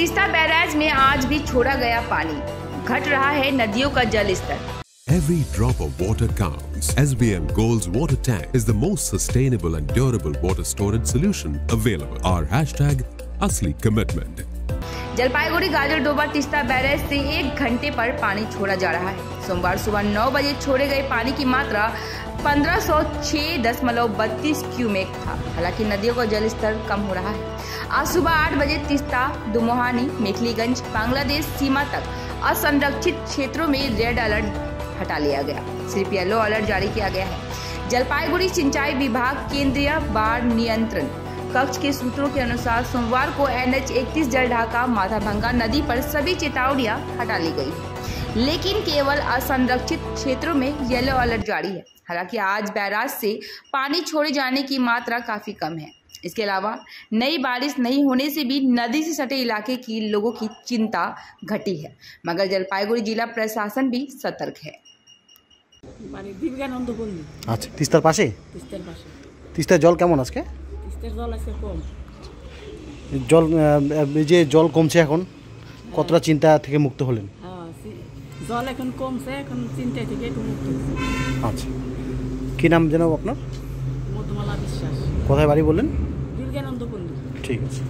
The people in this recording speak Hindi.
तीस्ता बैराज में आज भी छोड़ा गया पानी, घट रहा है नदियों का जल स्तर। Every drop of water counts. SBM Gold's water tank is the most sustainable and durable water storage solution available. Our hashtag Asli Commitment. Jalpaiguri Gajoldoba Teesta barrage से 1 घंटे पर पानी छोड़ा जा रहा है। सोमवार सुबह 9 बजे छोड़े गए पानी की मात्रा 1506.32 क्यूमेक था। हालांकि नदियों का जल स्तर कम हो रहा है। आज सुबह 8 बजे तीस्ता, दुमोहानी, मेखलीगंज, बांग्लादेश सीमा तक असंरक्षित क्षेत्रों में रेड अलर्ट हटा लिया गया, सिर्फ येलो अलर्ट जारी किया गया है। जलपाईगुड़ी सिंचाई विभाग केंद्रीय बाढ़ नियंत्रण कक्ष के सूत्रों के अनुसार सोमवार को NH 31 जलढाका माधाभंगा नदी पर सभी चेतावनियां हटा ली गई, लेकिन केवल असंरक्षित क्षेत्रों में येलो अलर्ट जारी है। हालांकि आज बैराज से पानी छोड़े जाने की मात्रा काफी कम है। इसके अलावा नई बारिश नहीं होने से भी नदी से सटे इलाके की लोगों की चिंता घटी है, मगर जलपाईगुड़ी जिला प्रशासन भी सतर्क है। আচ্ছা, তিস্তার পাশে তিস্তার জল কেমন আজকে? জল যে জল কমছে এখন, কতটা চিন্তা থেকে মুক্ত হলেন? জল এখন কমছে, এখন চিন্তা থেকে একটু মুক্ত। আচ্ছা, কি নাম যেন আপনার? মধুমালা বিশ্বাস। কোথায় বাড়ি বললেন? দুর্গানন্দ পল্লী। ঠিক আছে।